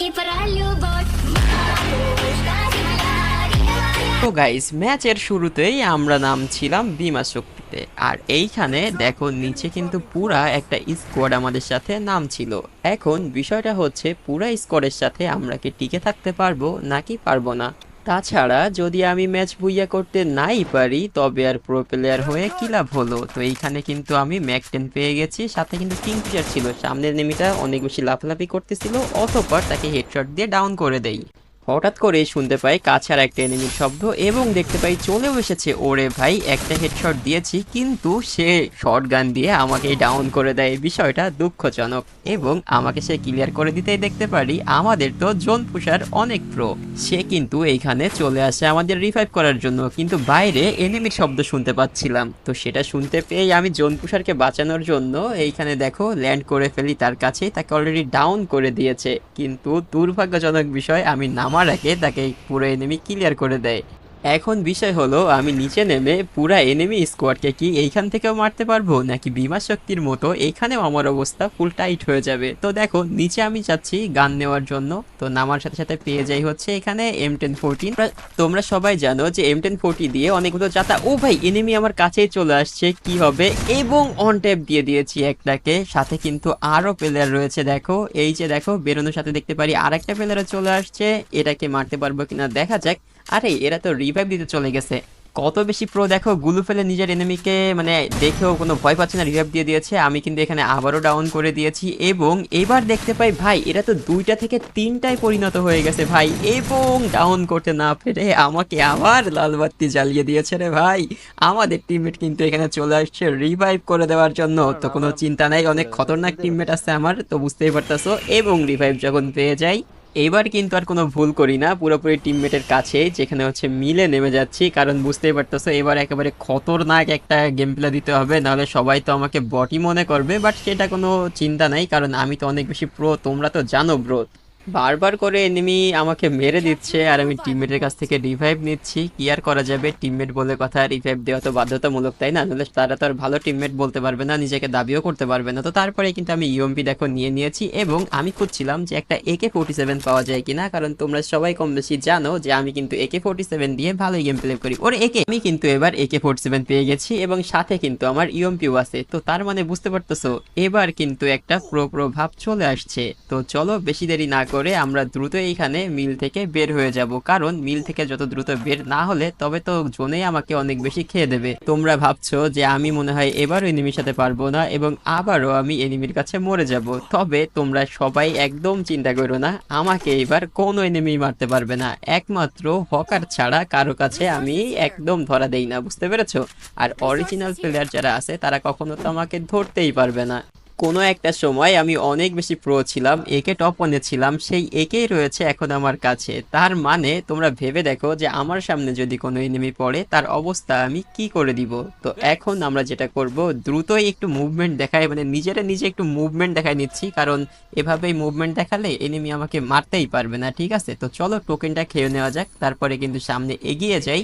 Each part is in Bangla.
তো গাইস, ম্যাচের শুরুতেই আমরা নামছিলাম বিমা শক্তিতে, আর এইখানে দেখো নিচে কিন্তু পুরা একটা স্কোয়াড আমাদের সাথে নামছিল। এখন বিষয়টা হচ্ছে পুরা স্কোয়াডের সাথে আমরা কি টিকে থাকতে পারবো নাকি পারবো না। তাছাড়া যদি আমি ম্যাচ বুইয়া করতে নাই পারি তবে আর প্রো প্লেয়ার হয়ে কি লাভ হলো। তো এইখানে কিন্তু আমি ম্যাক 10 পেয়ে গেছি, সাথে কিন্তু কিংফিশার ছিল। সামনের নেমিটা অনেক বেশি লাফালাফি করতেছিল, অতঃপর তাকে হেডশট দিয়ে ডাউন করে দেই। হঠাৎ করে শুনতে পাই কাছে আর একটা এনিমির শব্দ এবং দেখতে পাই চলেও এসেছে। ওরে ভাই, একটা হেডশট দিয়েছি কিন্তু সে শর্ট গান দিয়ে আমাকে ডাউন করে দেয়। বিষয়টা দুঃখজনক এবং আমাকে সে ক্লিয়ার করে দিতেই দেখতে পারি আমাদের তো জোন পুষার অনেক প্রো। সে কিন্তু এইখানে চলে আসে আমাদের রিভাইভ করার জন্য, কিন্তু বাইরে এনিমির শব্দ শুনতে পাচ্ছিলাম। তো সেটা শুনতে পেয়ে আমি জোন পুষারকে বাঁচানোর জন্য এইখানে দেখো ল্যান্ড করে ফেলি তার কাছে। তাকে অলরেডি ডাউন করে দিয়েছে, কিন্তু দুর্ভাগ্যজনক বিষয় আমি নামার আগে তাকে পুরো এনিমি ক্লিয়ার করে দেয়। এখন বিষয় হলো আমি নিচে নেমে পুরা এনিমি স্কোয়াডকে কি এইখান থেকেও মারতে পারবো নাকি বিমা শক্তির মতো এইখানেও আমার অবস্থা ফুল টাইট হয়ে যাবে। তো দেখো নিচে আমি যাচ্ছি গান নেওয়ার জন্য, তো নামার সাথে সাথে পেয়ে যাই হচ্ছে এখানে M1014। তোমরা সবাই জানো যে M1040 দিয়ে অনেকগুলো যাতা। ও ভাই, এনিমি আমার কাছেই চলে আসছে, কি হবে, এবং অন ট্যাপ দিয়ে দিয়েছি একটাকে। সাথে কিন্তু আরো প্লেয়ার রয়েছে, দেখো এই যে দেখো বেরোনোর সাথে দেখতে পারি আর একটা প্লেয়ার চলে আসছে। এটাকে মারতে পারবো কিনা দেখা যাক। আরে এরা তো রিভাইভ দিতে চলে গেছে। কত বেশি প্রো দেখো, গুলু ফেলে নিজের এনিমিকে মানে দেখেও কোনো ভয় পাচ্ছে না, রিভাইভ দিয়ে দিয়েছে। আমি কিন্তু এখানে আবারও ডাউন করে দিয়েছি এবং এবার দেখতে পাই ভাই এরা তো 2টা থেকে 3টায় পরিণত হয়ে গেছে ভাই, এবং ডাউন করতে না পেরে আমাকে আবার লাল বাতি জ্বালিয়ে দিয়েছে রে ভাই। আমাদের টিমমেট কিন্তু এখানে চলে আসছে রিভাইভ করে দেওয়ার জন্য। তো কোনো চিন্তা নাই, অনেক খতরনাক টিমমেট আছে আমার, তো বুঝতেই পারতাছো। এবং রিভাইভ যখন পেয়ে যাই এইবার কিন্তু আর কোনো ভুল করি না, পুরোপুরি টিমমেটের কাছে যেখানে হচ্ছে মিলে নেমে যাচ্ছি, কারণ বুঝতেই পারতেছো এবার একেবারে খতরনাক একটা গেম প্লে দিতে হবে, নাহলে সবাই তো আমাকে বটই মনে করবে। বাট সেটা কোনো চিন্তা নাই, কারণ আমি তো অনেক বেশি প্রো, তোমরা তো জানো ব্রো। বারবার করে এনিমি আমাকে মেরে দিচ্ছে আর আমি টিমমেটের কাছ থেকে রিভাইভ নিচ্ছি। কি আর করা যাবে, টিমমেট বলে কথা, রিভাইভ দেওয়া তো বাধ্যতামূলক, তাই না? নাহলে তারা তো আর ভালো টিমমেট বলতে পারবে না, নিজেকে দাবিও করতে পারবে না। তো তারপরে কিন্তু আমি ইউএমপি দেখো নিয়ে নিয়েছি এবং আমি খুঁজছিলাম যে একটা AK-47 পাওয়া যায় কিনা, কারণ তোমরা সবাই কম বেশি জানো যে আমি কিন্তু AK-47 দিয়ে ভালোই গেম প্লে করি। ওর একে আমি কিন্তু এবার AK-47 পেয়ে গেছি এবং সাথে কিন্তু আমার ইউএমপিও আছে। তো তার মানে বুঝতে পারতেছো এবার কিন্তু একটা প্রো ভাব চলে আসছে। তো চলো বেশি দেরি না করে আমরা দ্রুত এইখানে মিল থেকে বের হয়ে যাব, কারণ মিল থেকে যত দ্রুত বের না হলে তবে তো জোনেই আমাকে অনেক বেশি খেয়ে দেবে। তোমরা ভাবছো যে আমি মনে হয় এবারও এনিমির সাথে পারবো না এবং আবারও আমি এনিমির কাছে মরে যাব, তবে তোমরা সবাই একদম চিন্তা করো না, আমাকে এবার কোনো এনিমি মারতে পারবে না, একমাত্র হকার ছাড়া কারো কাছে আমি একদম ধরা দেই না, বুঝতে পেরেছো? আর অরিজিনাল প্লেয়ার যারা আছে তারা কখনো তো আমাকে ধরতেই পারবে না। কোনো একটা সময় আমি অনেক বেশি প্রো ছিলাম, একে টপ 1-এ ছিলাম, সেই একেই রয়েছে এখন আমার কাছে। তার মানে তোমরা ভেবে দেখো যে আমার সামনে যদি কোনো এনিমি পড়ে তার অবস্থা আমি কি করে দিব। তো এখন আমরা যেটা করব, দ্রুতই একটু মুভমেন্ট দেখাই, মানে নিজে একটু মুভমেন্ট দেখাই নিচ্ছি, কারণ এভাবেই মুভমেন্ট দেখালে এনিমি আমাকে মারতেই পারবে না। ঠিক আছে, তো চলো টোকেনটা খেয়ে নেওয়া যাক, তারপরে কিন্তু সামনে এগিয়ে যাই।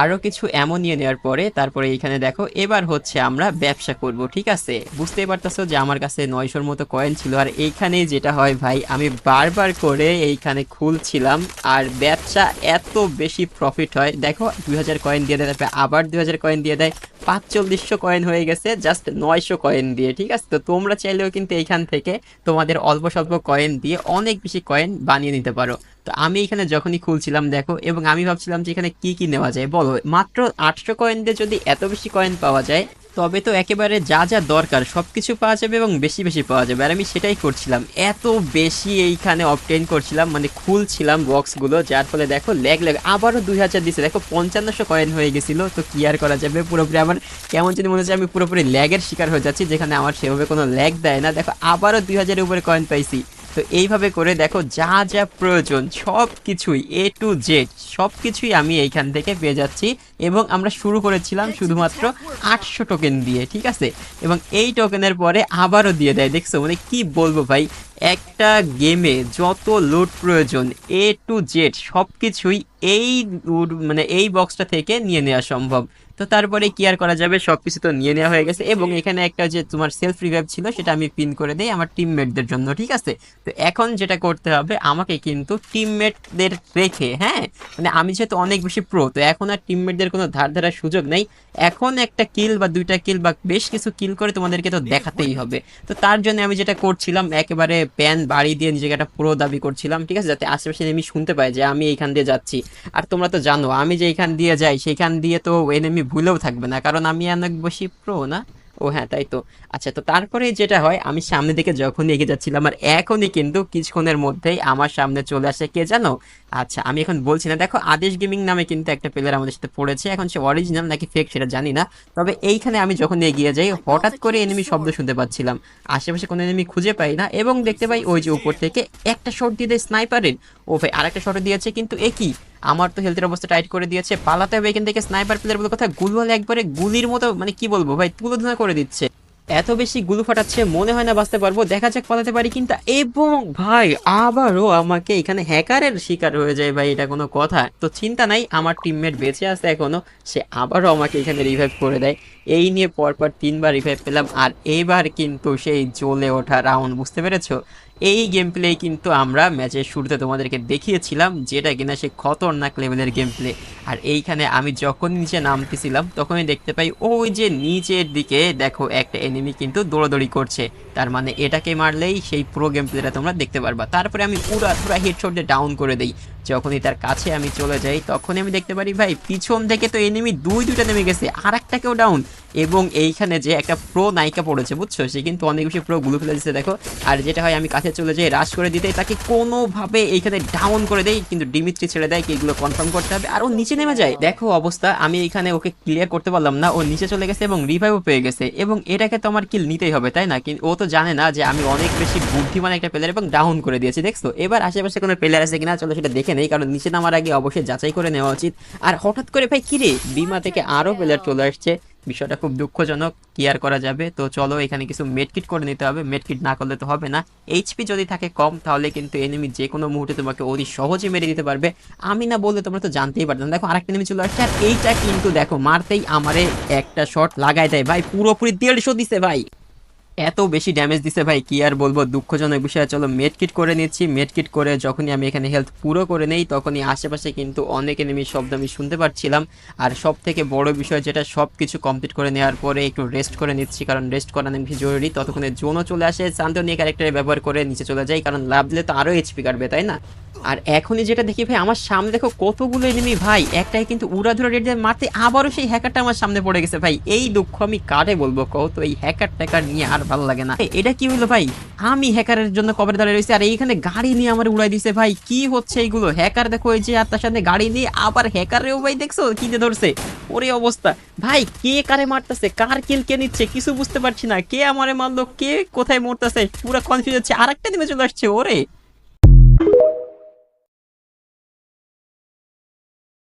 আরো কিছু এমন নিয়ে নেওয়ার পরে তারপরে এখানে দেখো এবার হচ্ছে আমরা ব্যবসা করব। ঠিক আছে, বুঝতেই পারতেছো যে আমার কাছে 900-র মতো কয়েন ছিল, আর এইখানে যেটা হয় ভাই আমি বারবার করে এইখানে খুলছিলাম আর ব্যবসা এত বেশি প্রফিট হয়। দেখো 2000 কয়েন দিয়ে দেয়, তারপরে আবার 2000 কয়েন দিয়ে দেয়, 4500 কয়েন হয়ে গেছে জাস্ট 900 কয়েন দিয়ে। ঠিক আছে, তো তোমরা চাইলেও কিন্তু এইখান থেকে তোমাদের অল্প স্বল্প কয়েন দিয়ে অনেক বেশি কয়েন বানিয়ে নিতে পারো। তো আমি এখানে যখনই খুলছিলাম দেখো, এবং আমি ভাবছিলাম যে এখানে কি কি নেওয়া যায় বলো, মাত্র 800 কয়েন দিয়ে যদি এত বেশি কয়েন পাওয়া যায় তবে তো একেবারে যা যা দরকার সবকিছু পাওয়া যাবে এবং বেশি বেশি পাওয়া যাবে। আর আমি সেটাই করছিলাম, এত বেশি এইখানে অবটেইন করছিলাম, মানে খুলছিলাম বক্সগুলো, যার ফলে দেখো ল্যাগ আবারও 2000 দিছে, দেখো 5500 কয়েন হয়ে গেছিলো। তো কি আর করা যাবে, পুরোপুরি আমার কেমন যদি মনে হচ্ছে আমি পুরোপুরি ল্যাগের শিকার হয়ে যাচ্ছি, যেখানে আমার সেভাবে কোনো ল্যাগ দেয় না। দেখো আবারও 2000-এর উপরে কয়েন পাইছি। তো এইভাবে করে দেখো যা যা প্রয়োজন সব কিছুই A to Z সব কিছুই আমি এইখান থেকে পেয়ে যাচ্ছি। এবং আমরা শুরু করেছিলাম শুধুমাত্র 800 টোকেন দিয়ে, ঠিক আছে, এবং এই টোকেনের পরে আবারও দিয়ে দেয়। দেখছো মানে কি বলবো ভাই, একটা গেমে যত লুট প্রয়োজন A to Z সব কিছুই এই মানে এই বক্সটা থেকে নিয়ে নেওয়া সম্ভব। তো তারপরে কি আর করা যাবে, সবকিছু তো নিয়ে নেওয়া হয়ে গেছে এবং এখানে একটা যে তোমার সেলফ রিভাইভ ছিল সেটা আমি পিন করে দেই আমার টিমমেটদের জন্য, ঠিক আছে। তো এখন যেটা করতে হবে আমাকে কিন্তু টিমমেটদের রেখে, হ্যাঁ মানে আমি যেহেতু অনেক বেশি প্রো, তো এখন আর টিমমেটদের কোনো ধার ধারার সুযোগ নেই। এখন একটা কিল বা দুইটা কিল বা বেশ কিছু কিল করে তোমাদেরকে তো দেখাতেই হবে। তো তার জন্য আমি যেটা করছিলাম একেবারে প্যান বাড়ি দিয়ে নিজেকে একটা প্রো দাবি করছিলাম, ঠিক আছে, যাতে আশেপাশে এনিমি শুনতে পায় যে আমি এইখান দিয়ে যাচ্ছি। আর তোমরা তো জানো আমি যে এইখান দিয়ে যাই সেইখান দিয়ে তো এনিমি ভুলেও থাকবে না, কারণ আমি অনেক বেশি প্রো না। ও হ্যাঁ তাই তো। আচ্ছা, তো তারপরে যেটা হয় আমি সামনে দিকে যখনই এগিয়ে যাচ্ছিলাম আর এখনই কিন্তু কিছুক্ষণের মধ্যেই আমার সামনে চলে আসে কে জানো? আচ্ছা আমি এখন বলছি না, দেখো আদেশ গেমিং নামে কিন্তু একটা প্লেয়ার আমাদের সাথে পড়েছে, এখন সে অরিজিনাল নাকি ফেক সেটা জানি না। তবে এইখানে আমি যখন এগিয়ে যাই হঠাৎ করে এনিমি শব্দ শুনতে পাচ্ছিলাম, আশেপাশে কোনো এনিমি খুঁজে পাই না এবং দেখতে পাই ওই যে উপর থেকে একটা শট দিয়ে দেয় স্নাইপারের। ও ভাই আরেকটা শট দিয়েছে, কিন্তু একই আমার তো হেলথের অবস্থা টাইট করে দিয়েছে, পালাতে হবে এখান থেকে। স্নাইপার প্লেয়ার বলে কথা, গুলো একবারে গুলির মতো মানে কি বলবো ভাই, তুলোধনা করে দিচ্ছে, এত বেশি গুলু ফাটাচ্ছে মনে হয় না বাঁচতে পারবো, দেখা যাক পালাতে পারি কিনা। এবং ভাই আবারও আমাকে এখানে হ্যাকারের শিকার হয়ে যায় ভাই, এটা কোনো কথা? তো চিন্তা নাই, আমার টিমমেট বেঁচে আছে এখনো, সে আবারও আমাকে এখানে রিভাইভ করে দেয়। এই নিয়ে পরপর 3বার রিভাইভ পেলাম আর এইবার কিন্তু সেই জ্বলে ওঠা রাউন্ড, বুঝতে পেরেছো? এই গেম প্লে কিন্তু আমরা ম্যাচের শুরুতে তোমাদেরকে দেখিয়েছিলাম, যেটা কিনা সে খতরনাক লেভেলের গেম প্লে। আর এইখানে আমি যখন নিচে নামতেছিলাম তখনই দেখতে পাই ওই যে নিচের দিকে দেখো একটা এনিমি কিন্তু দৌড়াদৌড়ি করছে, তার মানে এটাকে মারলেই সেই পুরো গেম প্লেটা তোমরা দেখতে পারবা। তারপরে আমি পুরা পুরা হেডশট দিয়ে ডাউন করে দেই। যখনই তার কাছে আমি চলে যাই তখনই আমি দেখতে পারি ভাই পিছন থেকে তো এনিমি দুইটা নেমে গেছে, আর একটাকেও ডাউন। এবং এইখানে যে একটা প্রো নায়িকা পড়েছে বুঝছো, সে কিন্তু অনেক বেশি প্রো গুলো ফেলে দিচ্ছে দেখো। আর যেটা হয় আমি কাছে চলে যাই রাশ করে দিতে, তাকে কোনোভাবে এইখানে ডাউন করে দেই, কিন্তু ডিমিত্রি ছেড়ে দেয় কি এগুলো কনফার্ম করতে হবে, আর ও নিচে নেমে যায়। দেখো অবস্থা, আমি এইখানে ওকে ক্লিয়ার করতে পারলাম না, ও নিচে চলে গেছে এবং রিভাইভও পেয়ে গেছে, এবং এটাকে তো আমার কিল নিতেই হবে তাই না? কিন্তু ও তো জানে না যে আমি অনেক বেশি বুদ্ধিমান একটা প্লেয়ার এবং ডাউন করে দিয়েছি, দেখছো? এবার আশেপাশে কোনো প্লেয়ার আছে কিনা চলো সেটা দেখে নেই, কারণ নিচে নামার আগে অবশ্যই যাচাই করে নেওয়া উচিত। আর হঠাৎ করে ভাই কিরে বিমা থেকে আরো প্লেয়ার চলে আসছে, বিষয়টা খুব দুঃখজনক, কি আর করা যাবে। তো চলো এখানে কিছু মেডকিট করে নিতে হবে, মেডকিট না করলে তো হবে না। এইচপি যদি থাকে কম তাহলে কিন্তু এনিমি যে কোনো মুহূর্তে তোমাকে অতি সহজে মেরে দিতে পারবে, আমি না বললে তোমরা তো জানতেই পারতাম। দেখো আরেকটা এনিমি চলে আসছে আর এইটা কিন্তু দেখো মারতেই আমারে একটা শট লাগাই দেয় ভাই, পুরোপুরি 150 দিছে ভাই, এত বেশি ড্যামেজ দিছে ভাই কি আর বলবো, দুঃখজনক বিষয়। চলো মেডকিট করে নিচ্ছি, মেডকিট করে যখনই আমি এখানে হেলথ পুরো করে নেই তখনই আশেপাশে কিন্তু অনেক এনিমির শব্দ আমি শুনতে পাচ্ছিলাম। আর সব থেকে বড় বিষয় যেটা, সব কিছু কমপ্লিট করে নেওয়ার পরে একটু রেস্ট করে নিচ্ছি, কারণ রেস্ট করা বেশি জরুরি। ততক্ষণে জোনও চলে আসে, শান্ত নিয়ে ক্যারেক্টারে ব্যবহার করে নিচে চলে যাই, কারণ লাভ দিলে তো আরও এইচপি কাটবে তাই না? আর এখনই যেটা দেখি ভাই আমার সামনে দেখো কতগুলো এনিমি ভাই, একটাই কিন্তু উড়াধুরা রেড দিয়ে মারতে আবারও সেই হ্যাকারটা আমার সামনে পড়ে গেছে ভাই। এই দুঃখ আমি কারে বলবো কও তো, এই হ্যাকার ট্যাকার নিয়ে আর ভালো লাগে না। এটা কি হলো ভাই, আমি হ্যাকারের জন্য কবরে দাঁড়িয়ে রয়েছি আর এইখানে গাড়ি নিয়ে আমার উড়াই দিছে ভাই, কি হচ্ছে এইগুলো? হ্যাকার দেখো এই যে, আর তার সাথে গাড়ি নিয়ে আবার হ্যাকারেও ভাই দেখছো কি যে ধরছে, ওরে অবস্থা ভাই। কে কারে মারতেছে, কার কিল কে নিচ্ছে কিছু বুঝতে পারছি না, কে আমারে মারলো, কে কোথায় মরতেছে, পুরো কনফিউজ হচ্ছে। আরেকটা নেমে চলে আসছে, ওরে